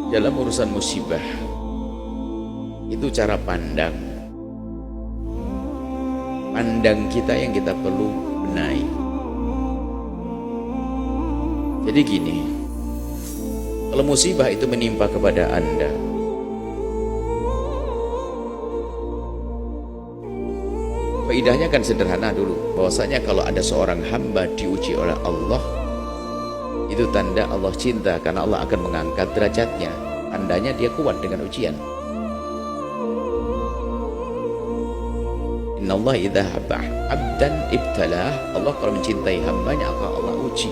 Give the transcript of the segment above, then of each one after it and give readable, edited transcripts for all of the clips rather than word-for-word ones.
Dalam urusan musibah itu cara pandang kita yang kita perlu benahi. Jadi gini, kalau musibah itu menimpa kepada Anda, faedahnya kan sederhana dulu, bahwasanya kalau ada seorang hamba diuji oleh Allah, itu tanda Allah cinta, karena Allah akan mengangkat derajatnya. Tandanya dia kuat dengan ujian. Innallaha idza habba 'abdan ibtalah. Allah kalau mencintai hambanya akan Allah uji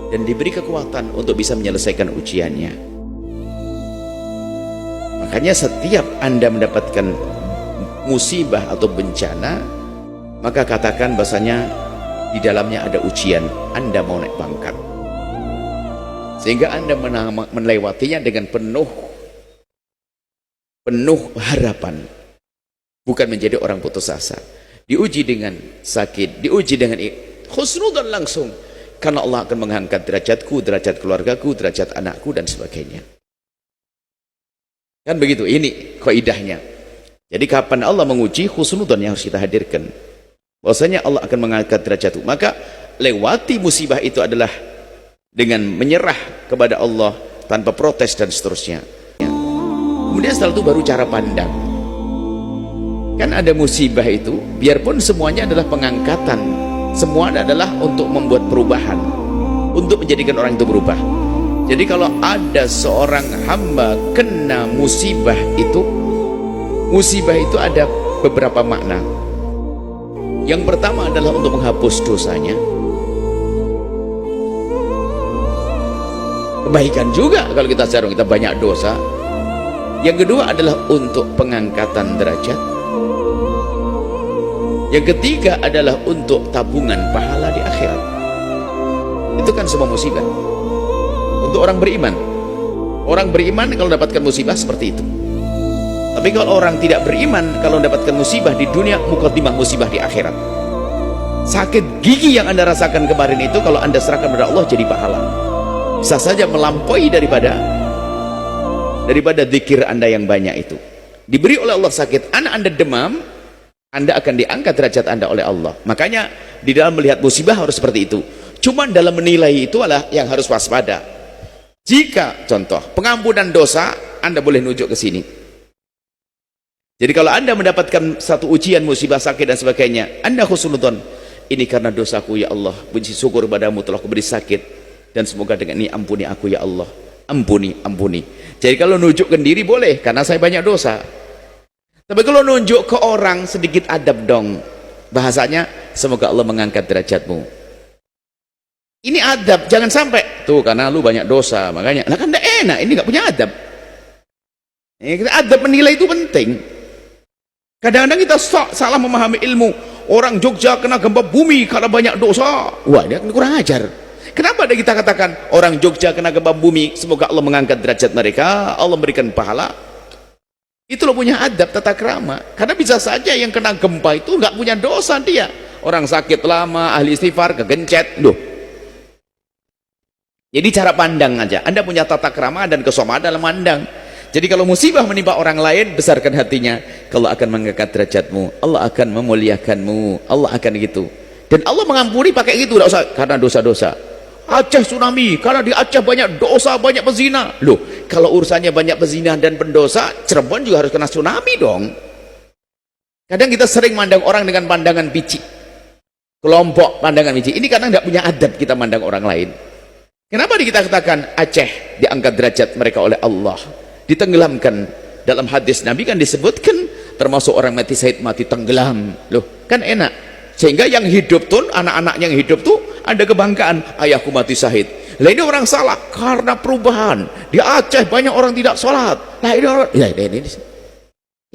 dan diberi kekuatan untuk bisa menyelesaikan ujiannya. Makanya setiap Anda mendapatkan musibah atau bencana, maka katakan bahasanya di dalamnya ada ujian. Anda mau naik pangkat, sehingga Anda melewatinya dengan penuh harapan, bukan menjadi orang putus asa. Diuji dengan sakit, diuji dengan husnudzon langsung, karena Allah akan mengangkat derajatku, derajat keluargaku, derajat anakku, dan sebagainya. Kan begitu, ini kaidahnya. Jadi kapan Allah menguji, husnudzon yang harus kita hadirkan, bahwasanya Allah akan mengangkat derajatku. Maka lewati musibah itu adalah dengan menyerah kepada Allah tanpa protes dan seterusnya. Kemudian setelah itu baru cara pandang. Kan ada musibah itu, biarpun semuanya adalah pengangkatan, semua adalah untuk membuat perubahan, untuk menjadikan orang itu berubah. Jadi kalau ada seorang hamba kena musibah itu ada beberapa makna. Yang pertama adalah untuk menghapus dosanya. Kebaikan juga kalau kita sekarang kita banyak dosa. Yang kedua adalah untuk pengangkatan derajat. Yang ketiga adalah untuk tabungan pahala di akhirat. Itu kan semua musibah untuk orang beriman. Orang beriman kalau dapatkan musibah seperti itu. Tapi kalau orang tidak beriman, kalau mendapatkan musibah di dunia, mukadimah musibah di akhirat. Sakit gigi yang Anda rasakan kemarin itu, kalau Anda serahkan kepada Allah jadi pahala. Bisa saja melampaui daripada zikir Anda yang banyak itu. Diberi oleh Allah sakit, Anda demam, Anda akan diangkat derajat Anda oleh Allah. Makanya di dalam melihat musibah harus seperti itu. Cuma dalam menilai itu adalah yang harus waspada. Jika contoh pengampunan dosa, Anda boleh nunjuk ke sini. Jadi kalau Anda mendapatkan satu ujian, musibah, sakit dan sebagainya, Anda husnudzon, ini karena dosaku ya Allah, puji syukur padamu telah kuberi sakit, dan semoga dengan ini ampuni aku ya Allah, ampuni. Jadi kalau nunjukkan diri boleh, karena saya banyak dosa. Tapi kalau nunjuk ke orang, sedikit adab dong, bahasanya semoga Allah mengangkat derajatmu. Ini adab, jangan sampai tuh karena lu banyak dosa makanya, lah kan tidak enak, ini nggak punya adab. Adab menilai itu penting. Kadang-kadang kita salah memahami ilmu. Orang Jogja kena gempa bumi karena banyak dosa. Wah, dia kurang ajar. Kenapa ada kita katakan orang Jogja kena gempa bumi, semoga Allah mengangkat derajat mereka, Allah berikan pahala. Itu loh punya adab, tata krama. Karena bisa saja yang kena gempa itu nggak punya dosa dia. Orang sakit lama, ahli istighfar, kegencet. Loh. Jadi cara pandang aja. Anda punya tata krama dan kesomaan dalam pandang. Jadi kalau musibah menimpa orang lain, besarkan hatinya. Allah akan mengangkat derajatmu, Allah akan memuliakanmu, Allah akan gitu. Dan Allah mengampuni pakai gitu, tidak usah karena dosa-dosa. Aceh tsunami, karena di Aceh banyak dosa, banyak pezina. Loh, kalau urusannya banyak pezina dan pendosa, Cirebon juga harus kena tsunami dong. Kadang kita sering mandang orang dengan pandangan picik, kelompok pandangan picik. Ini karena tidak punya adab kita mandang orang lain. Kenapa kita katakan Aceh diangkat derajat mereka oleh Allah, ditenggelamkan? Dalam hadis Nabi kan disebutkan termasuk orang mati syahid mati tenggelam. Loh, kan enak. Sehingga yang hidup tuh, anak-anak yang hidup tuh ada kebanggaan, ayahku mati syahid. Lah ini orang salah karena perubahan. Di Aceh banyak orang tidak sholat. Lah ini orang,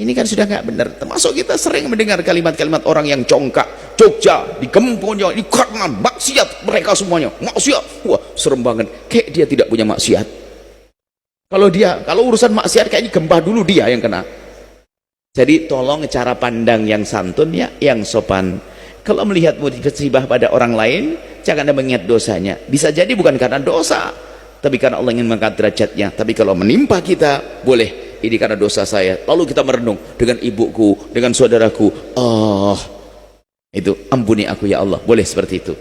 ini kan sudah nggak benar. Termasuk kita sering mendengar kalimat-kalimat orang yang congkak. Jogja digempurnya ini karena maksiat mereka semuanya. Maksiat. Wah, serem banget. Kayak dia tidak punya maksiat. Kalau urusan maksiat kayaknya gempa dulu dia yang kena. Jadi tolong cara pandang yang santun ya, yang sopan. Kalau melihat musibah pada orang lain, jangan Anda mengingat dosanya. Bisa jadi bukan karena dosa, tapi karena Allah ingin mengangkat derajatnya. Tapi kalau menimpa kita, boleh ini karena dosa saya, lalu kita merenung dengan ibuku, dengan saudaraku, itu ampuni aku ya Allah, boleh seperti itu.